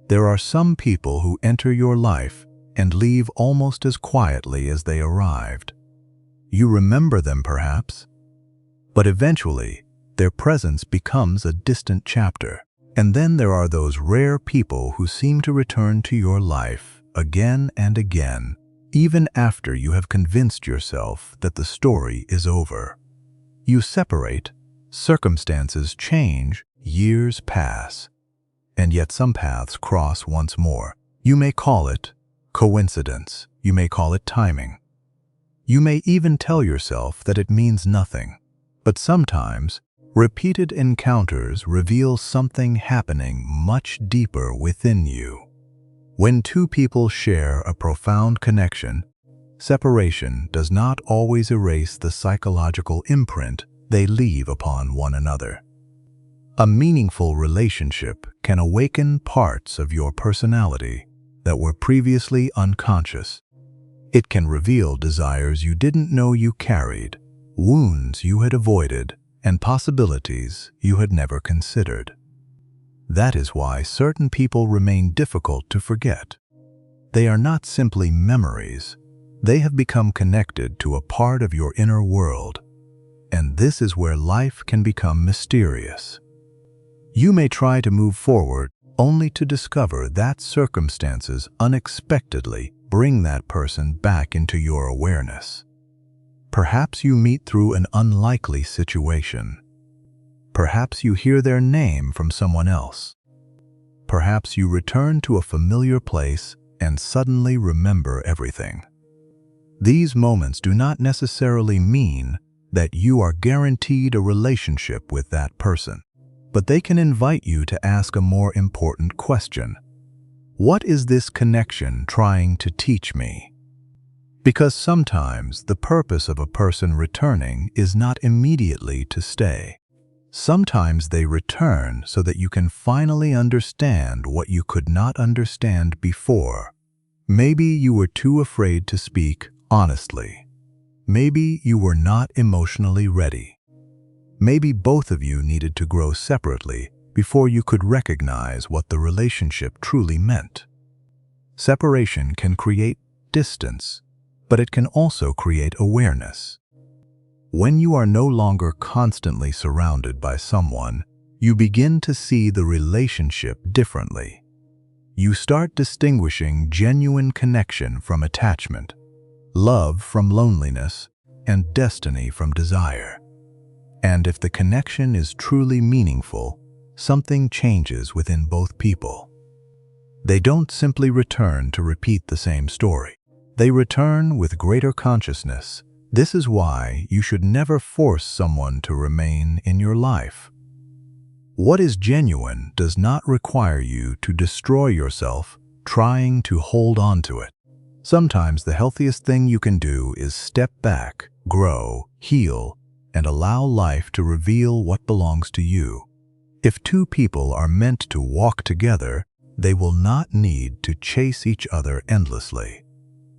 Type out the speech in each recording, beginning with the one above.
There are some people who enter your life and leave almost as quietly as they arrived. You remember them perhaps, but eventually their presence becomes a distant chapter. And then there are those rare people who seem to return to your life again and again, even after you have convinced yourself that the story is over. You separate, circumstances change, years pass, and yet some paths cross once more. You may call it coincidence, you may call it timing. You may even tell yourself that it means nothing, but sometimes repeated encounters reveal something happening much deeper within you. When two people share a profound connection, separation does not always erase the psychological imprint they leave upon one another. A meaningful relationship can awaken parts of your personality that were previously unconscious. It can reveal desires you didn't know you carried, wounds you had avoided, and possibilities you had never considered. That is why certain people remain difficult to forget. They are not simply memories. They have become connected to a part of your inner world, and this is where life can become mysterious. You may try to move forward only to discover that circumstances unexpectedly bring that person back into your awareness. Perhaps you meet through an unlikely situation. Perhaps you hear their name from someone else. Perhaps you return to a familiar place and suddenly remember everything. These moments do not necessarily mean that you are guaranteed a relationship with that person, but they can invite you to ask a more important question. What is this connection trying to teach me? Because sometimes the purpose of a person returning is not immediately to stay. Sometimes they return so that you can finally understand what you could not understand before. Maybe you were too afraid to speak honestly. Maybe you were not emotionally ready. Maybe both of you needed to grow separately before you could recognize what the relationship truly meant. Separation can create distance, but it can also create awareness. When you are no longer constantly surrounded by someone, you begin to see the relationship differently. You start distinguishing genuine connection from attachment, love from loneliness, and destiny from desire. And if the connection is truly meaningful, something changes within both people. They don't simply return to repeat the same story. They return with greater consciousness. This is why you should never force someone to remain in your life. What is genuine does not require you to destroy yourself trying to hold on to it. Sometimes the healthiest thing you can do is step back, grow, heal, and allow life to reveal what belongs to you. If two people are meant to walk together, they will not need to chase each other endlessly.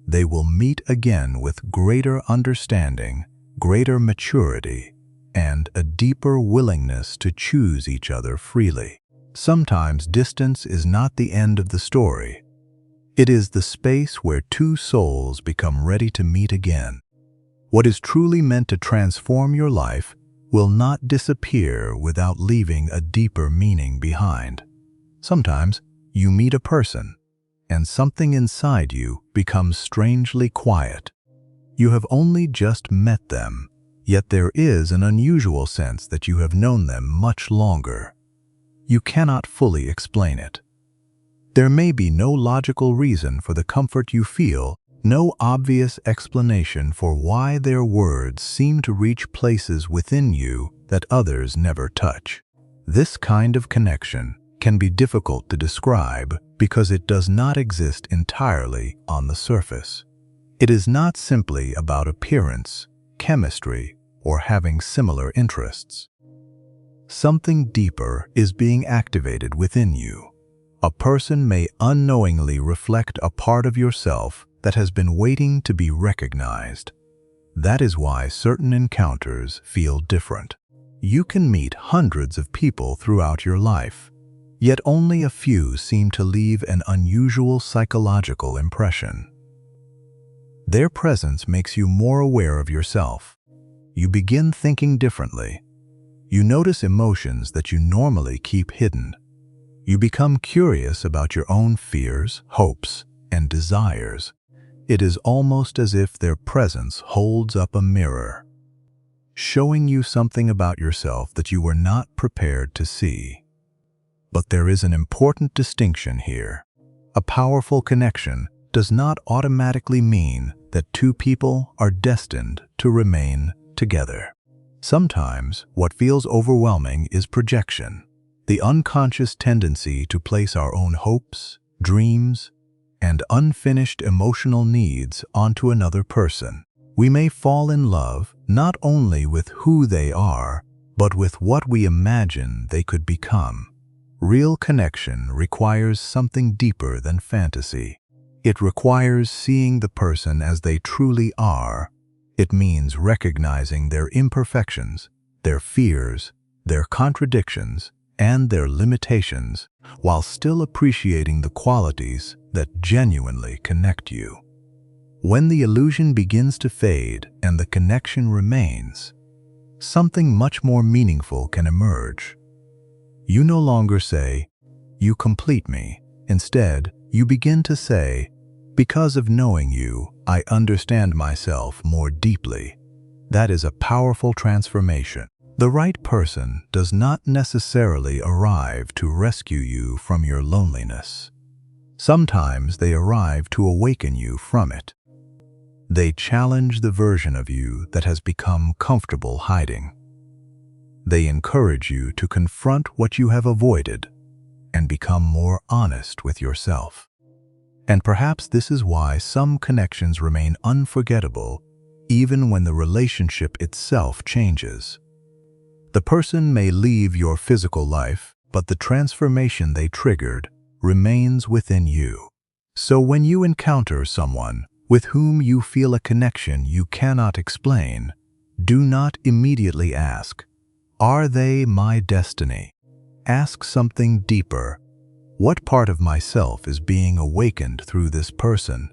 They will meet again with greater understanding, greater maturity, and a deeper willingness to choose each other freely. Sometimes distance is not the end of the story. It is the space where two souls become ready to meet again. What is truly meant to transform your life will not disappear without leaving a deeper meaning behind. Sometimes you meet a person, and something inside you becomes strangely quiet. You have only just met them, yet there is an unusual sense that you have known them much longer. You cannot fully explain it. There may be no logical reason for the comfort you feel, no obvious explanation for why their words seem to reach places within you that others never touch. This kind of connection can be difficult to describe because it does not exist entirely on the surface. It is not simply about appearance, chemistry, or having similar interests. Something deeper is being activated within you. A person may unknowingly reflect a part of yourself that has been waiting to be recognized. That is why certain encounters feel different. You can meet hundreds of people throughout your life, Yet only a few seem to leave an unusual psychological impression. Their presence makes you more aware of yourself. You begin thinking differently. You notice emotions that you normally keep hidden. You become curious about your own fears, hopes, and desires. It is almost as if their presence holds up a mirror, showing you something about yourself that you were not prepared to see. But there is an important distinction here. A powerful connection does not automatically mean that two people are destined to remain together. Sometimes what feels overwhelming is projection, the unconscious tendency to place our own hopes, dreams, and unfinished emotional needs onto another person. We may fall in love not only with who they are, but with what we imagine they could become. Real connection requires something deeper than fantasy. It requires seeing the person as they truly are. It means recognizing their imperfections, their fears, their contradictions, and their limitations, while still appreciating the qualities that genuinely connect you. When the illusion begins to fade and the connection remains, something much more meaningful can emerge. You no longer say, "You complete me." Instead, you begin to say, "Because of knowing you, I understand myself more deeply." That is a powerful transformation. The right person does not necessarily arrive to rescue you from your loneliness. Sometimes they arrive to awaken you from it. They challenge the version of you that has become comfortable hiding. They encourage you to confront what you have avoided and become more honest with yourself. And perhaps this is why some connections remain unforgettable even when the relationship itself changes. The person may leave your physical life, but the transformation they triggered remains within you. So when you encounter someone with whom you feel a connection you cannot explain, do not immediately ask, "Are they my destiny?" Ask something deeper. What part of myself is being awakened through this person?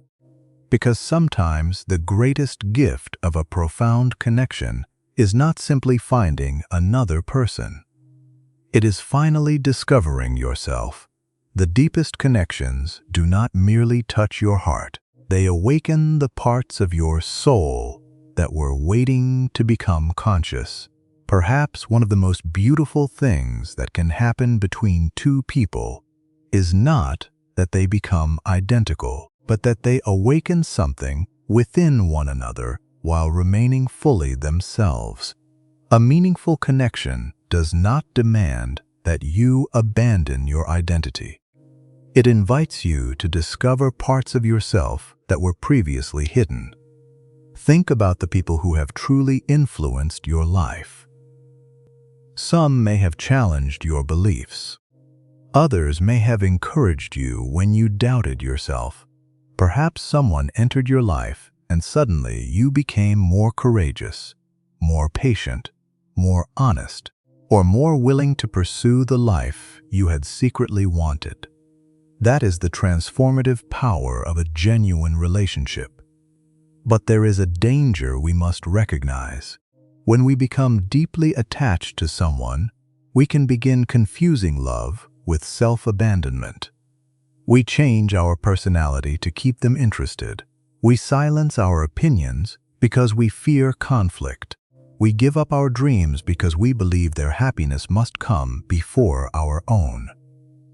Because sometimes the greatest gift of a profound connection is not simply finding another person. It is finally discovering yourself. The deepest connections do not merely touch your heart. They awaken the parts of your soul that were waiting to become conscious. Perhaps one of the most beautiful things that can happen between two people is not that they become identical, but that they awaken something within one another while remaining fully themselves. A meaningful connection does not demand that you abandon your identity. It invites you to discover parts of yourself that were previously hidden. Think about the people who have truly influenced your life. Some may have challenged your beliefs. Others may have encouraged you when you doubted yourself. Perhaps someone entered your life and suddenly you became more courageous, more patient, more honest, or more willing to pursue the life you had secretly wanted. That is the transformative power of a genuine relationship. But there is a danger we must recognize. When we become deeply attached to someone, we can begin confusing love with self-abandonment. We change our personality to keep them interested. We silence our opinions because we fear conflict. We give up our dreams because we believe their happiness must come before our own.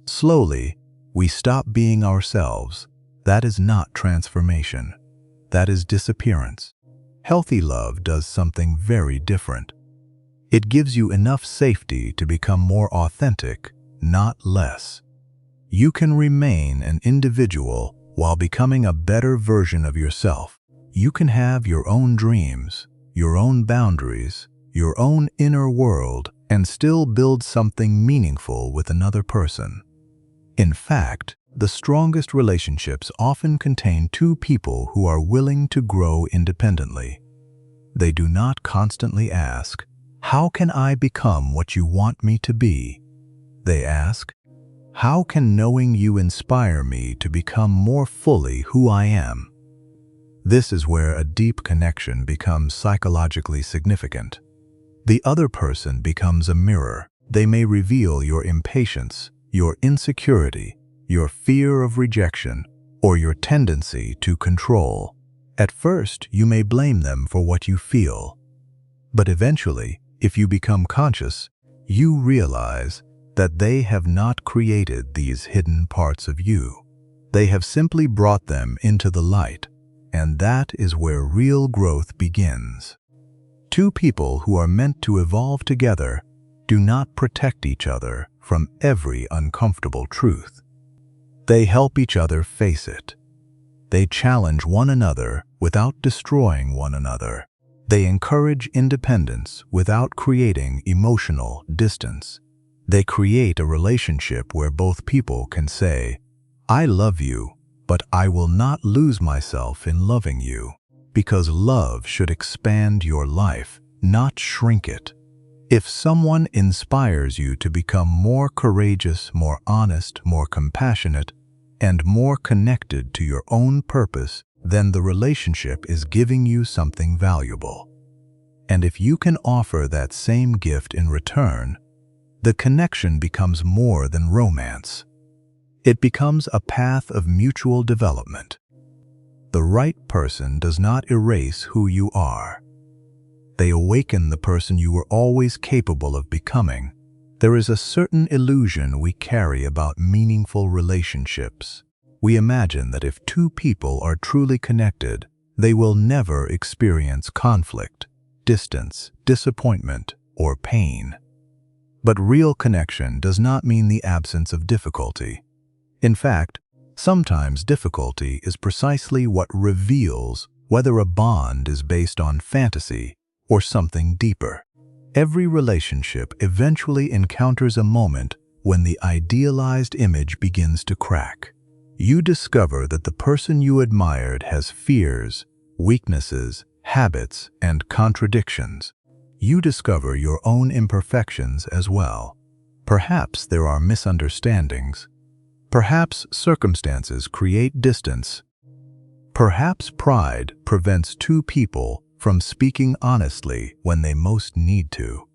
Slowly, we stop being ourselves. That is not transformation. That is disappearance. Healthy love does something very different. It gives you enough safety to become more authentic, not less. You can remain an individual while becoming a better version of yourself. You can have your own dreams, your own boundaries, your own inner world, and still build something meaningful with another person. In fact, the strongest relationships often contain two people who are willing to grow independently. They do not constantly ask, "How can I become what you want me to be?" They ask, How can knowing you inspire me to become more fully who I am? This is where a deep connection becomes psychologically significant. The other person becomes a mirror. They may reveal your impatience, your insecurity, your fear of rejection, or your tendency to control. At first, you may blame them for what you feel. But eventually, if you become conscious, you realize that they have not created these hidden parts of you. They have simply brought them into the light, and that is where real growth begins. Two people who are meant to evolve together do not protect each other from every uncomfortable truth. They help each other face it. They challenge one another without destroying one another. They encourage independence without creating emotional distance. They create a relationship where both people can say, "I love you, but I will not lose myself in loving you," because love should expand your life, not shrink it. If someone inspires you to become more courageous, more honest, more compassionate, and more connected to your own purpose, then the relationship is giving you something valuable. And if you can offer that same gift in return, the connection becomes more than romance. It becomes a path of mutual development. The right person does not erase who you are. They awaken the person you were always capable of becoming. There is a certain illusion we carry about meaningful relationships. We imagine that if two people are truly connected, they will never experience conflict, distance, disappointment, or pain. But real connection does not mean the absence of difficulty. In fact, sometimes difficulty is precisely what reveals whether a bond is based on fantasy or something deeper. Every relationship eventually encounters a moment when the idealized image begins to crack. You discover that the person you admired has fears, weaknesses, habits, and contradictions. You discover your own imperfections as well. Perhaps there are misunderstandings. Perhaps circumstances create distance. Perhaps pride prevents two people from speaking honestly when they most need to.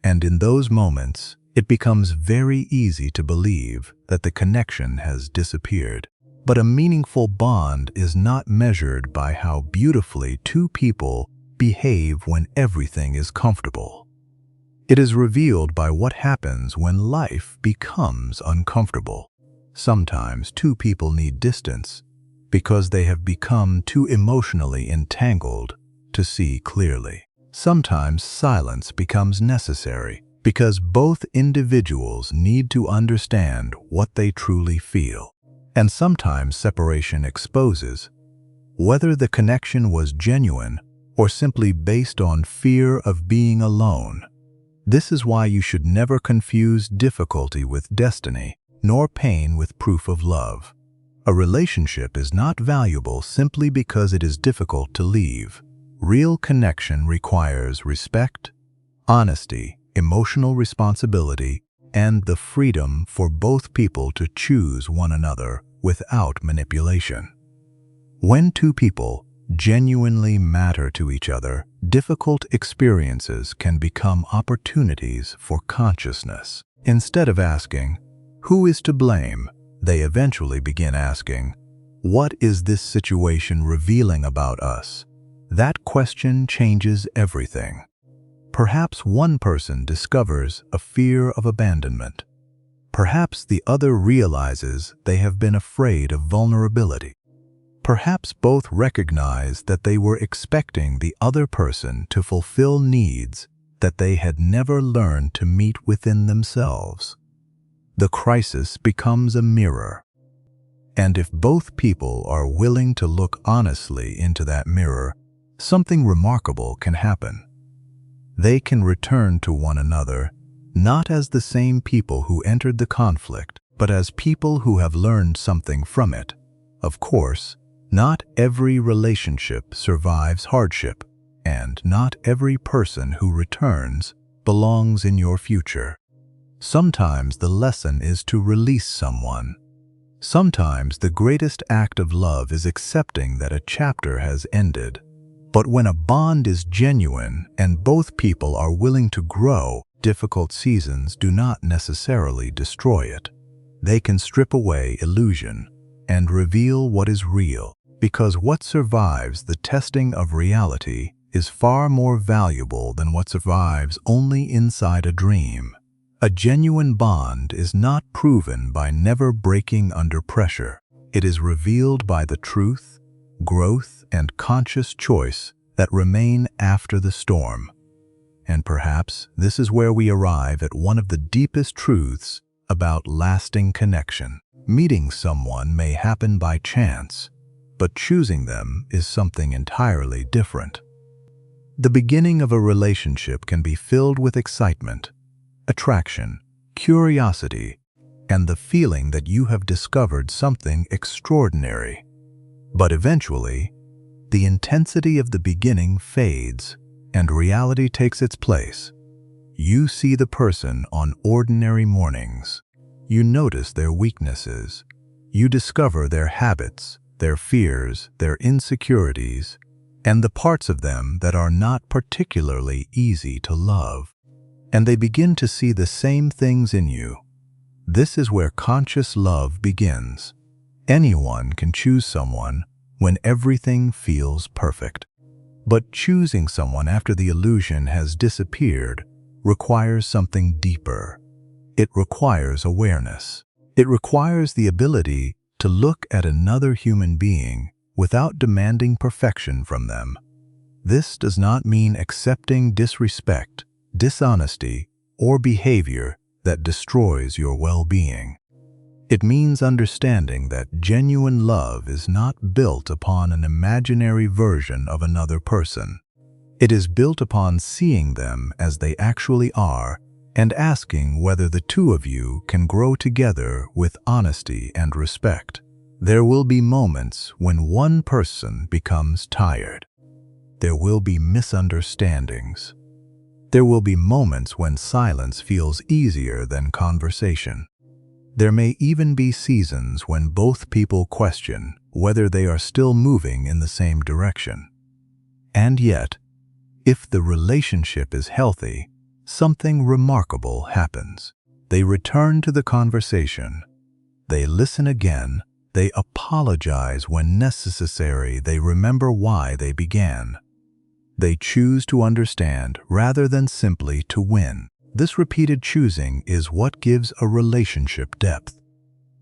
And in those moments, it becomes very easy to believe that the connection has disappeared. But a meaningful bond is not measured by how beautifully two people behave when everything is comfortable. It is revealed by what happens when life becomes uncomfortable. Sometimes two people need distance because they have become too emotionally entangled to see clearly. Sometimes silence becomes necessary because both individuals need to understand what they truly feel. And sometimes separation exposes whether the connection was genuine or simply based on fear of being alone. This is why you should never confuse difficulty with destiny, nor pain with proof of love. A relationship is not valuable simply because it is difficult to leave. Real connection requires respect, honesty, emotional responsibility, and the freedom for both people to choose one another without manipulation. When two people genuinely matter to each other, difficult experiences can become opportunities for consciousness. Instead of asking, "Who is to blame?" they eventually begin asking, "What is this situation revealing about us?" That question changes everything. Perhaps one person discovers a fear of abandonment. Perhaps the other realizes they have been afraid of vulnerability. Perhaps both recognize that they were expecting the other person to fulfill needs that they had never learned to meet within themselves. The crisis becomes a mirror. And if both people are willing to look honestly into that mirror, something remarkable can happen. They can return to one another, not as the same people who entered the conflict, but as people who have learned something from it. Of course, not every relationship survives hardship, and not every person who returns belongs in your future. Sometimes the lesson is to release someone. Sometimes the greatest act of love is accepting that a chapter has ended. But when a bond is genuine and both people are willing to grow, difficult seasons do not necessarily destroy it. They can strip away illusion and reveal what is real, because what survives the testing of reality is far more valuable than what survives only inside a dream. A genuine bond is not proven by never breaking under pressure. It is revealed by the truth, growth, and conscious choice that remain after the storm. And perhaps this is where we arrive at one of the deepest truths about lasting connection. Meeting someone may happen by chance, but choosing them is something entirely different. The beginning of a relationship can be filled with excitement, attraction, curiosity, and the feeling that you have discovered something extraordinary. But eventually, the intensity of the beginning fades and reality takes its place. You see the person on ordinary mornings. You notice their weaknesses. You discover their habits, their fears, their insecurities, and the parts of them that are not particularly easy to love. And they begin to see the same things in you. This is where conscious love begins. Anyone can choose someone when everything feels perfect. But choosing someone after the illusion has disappeared requires something deeper. It requires awareness. It requires the ability to look at another human being without demanding perfection from them. This does not mean accepting disrespect, dishonesty, or behavior that destroys your well-being. It means understanding that genuine love is not built upon an imaginary version of another person. It is built upon seeing them as they actually are and asking whether the two of you can grow together with honesty and respect. There will be moments when one person becomes tired. There will be misunderstandings. There will be moments when silence feels easier than conversation. There may even be seasons when both people question whether they are still moving in the same direction. And yet, if the relationship is healthy, something remarkable happens. They return to the conversation. They listen again. They apologize when necessary. They remember why they began. They choose to understand rather than simply to win. This repeated choosing is what gives a relationship depth.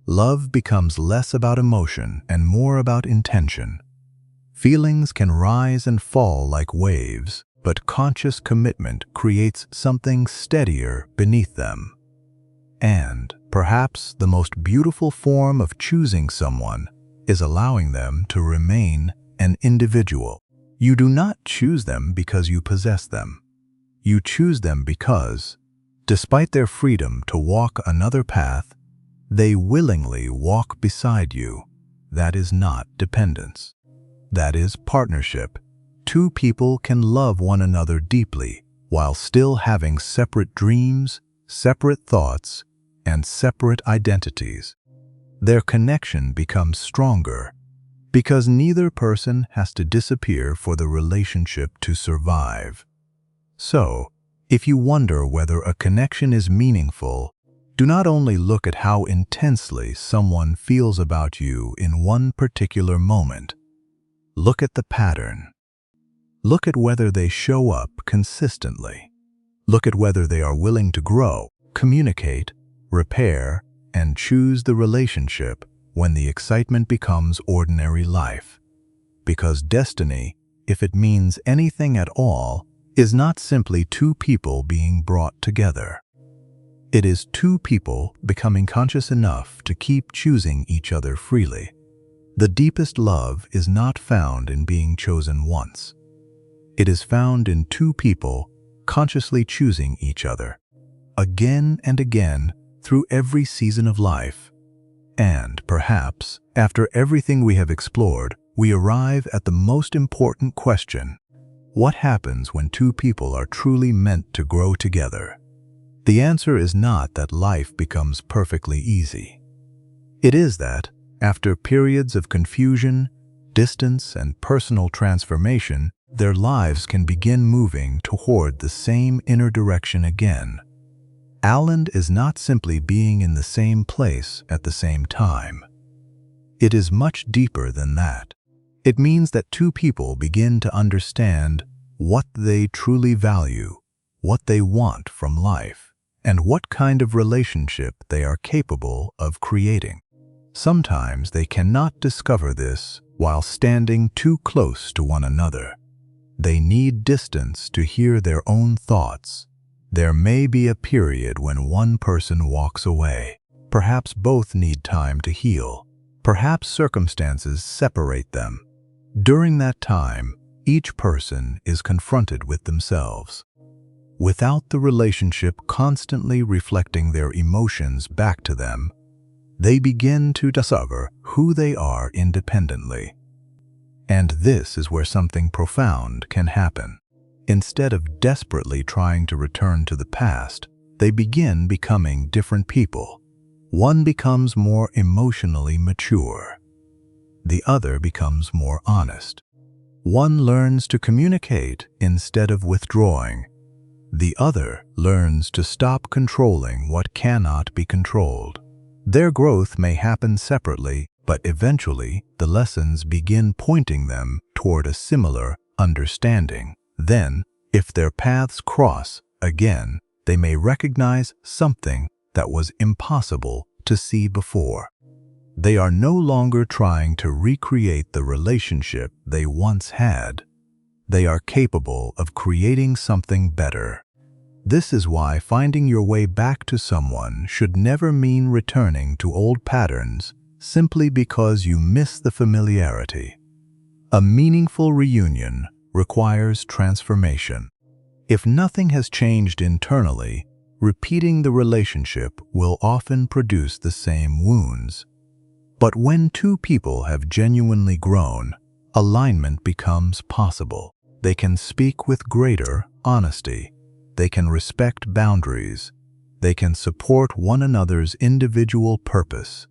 Love becomes less about emotion and more about intention. Feelings can rise and fall like waves, but conscious commitment creates something steadier beneath them. And perhaps the most beautiful form of choosing someone is allowing them to remain an individual. You do not choose them because you possess them. You choose them because, despite their freedom to walk another path, they willingly walk beside you. That is not dependence. That is partnership. Two people can love one another deeply while still having separate dreams, separate thoughts, and separate identities. Their connection becomes stronger because neither person has to disappear for the relationship to survive. So, if you wonder whether a connection is meaningful, do not only look at how intensely someone feels about you in one particular moment. Look at the pattern. Look at whether they show up consistently. Look at whether they are willing to grow, communicate, repair, and choose the relationship when the excitement becomes ordinary life. Because destiny, if it means anything at all, is not simply two people being brought together. It is two people becoming conscious enough to keep choosing each other freely. The deepest love is not found in being chosen once. It is found in two people consciously choosing each other, again and again through every season of life. And perhaps, after everything we have explored, we arrive at the most important question. What happens when two people are truly meant to grow together? The answer is not that life becomes perfectly easy. It is that, after periods of confusion, distance, and personal transformation, their lives can begin moving toward the same inner direction again. Aligned is not simply being in the same place at the same time. It is much deeper than that. It means that two people begin to understand what they truly value, what they want from life, and what kind of relationship they are capable of creating. Sometimes they cannot discover this while standing too close to one another. They need distance to hear their own thoughts. There may be a period when one person walks away. Perhaps both need time to heal. Perhaps circumstances separate them. During that time, each person is confronted with themselves. Without the relationship constantly reflecting their emotions back to them, they begin to discover who they are independently. And this is where something profound can happen. Instead of desperately trying to return to the past, they begin becoming different people. One becomes more emotionally mature. The other becomes more honest. One learns to communicate instead of withdrawing. The other learns to stop controlling what cannot be controlled. Their growth may happen separately, but eventually the lessons begin pointing them toward a similar understanding. Then, if their paths cross again, they may recognize something that was impossible to see before. They are no longer trying to recreate the relationship they once had. They are capable of creating something better. This is why finding your way back to someone should never mean returning to old patterns simply because you miss the familiarity. A meaningful reunion requires transformation. If nothing has changed internally, repeating the relationship will often produce the same wounds. But when two people have genuinely grown, alignment becomes possible. They can speak with greater honesty. They can respect boundaries. They can support one another's individual purpose.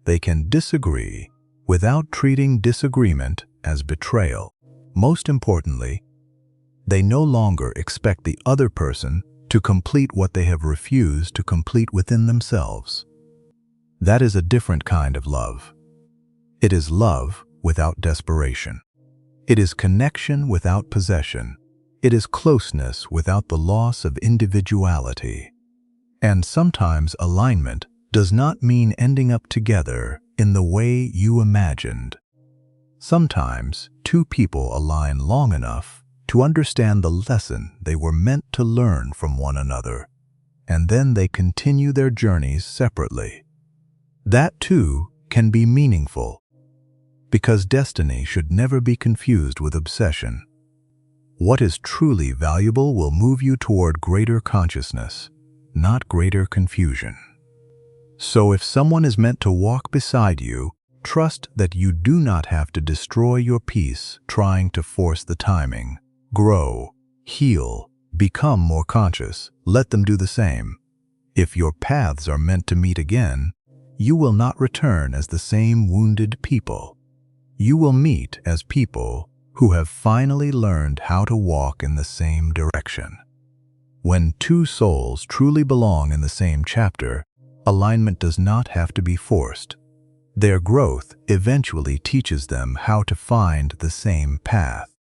They can disagree without treating disagreement as betrayal. Most importantly, they no longer expect the other person to complete what they have refused to complete within themselves. That is a different kind of love. It is love without desperation. It is connection without possession. It is closeness without the loss of individuality. And sometimes alignment does not mean ending up together in the way you imagined. Sometimes two people align long enough to understand the lesson they were meant to learn from one another, and then they continue their journeys separately. That too can be meaningful, because destiny should never be confused with obsession. What is truly valuable will move you toward greater consciousness, not greater confusion. So if someone is meant to walk beside you, trust that you do not have to destroy your peace trying to force the timing. Grow, heal, become more conscious. Let them do the same. If your paths are meant to meet again, you will not return as the same wounded people. You will meet as people who have finally learned how to walk in the same direction. When two souls truly belong in the same chapter, alignment does not have to be forced. Their growth eventually teaches them how to find the same path.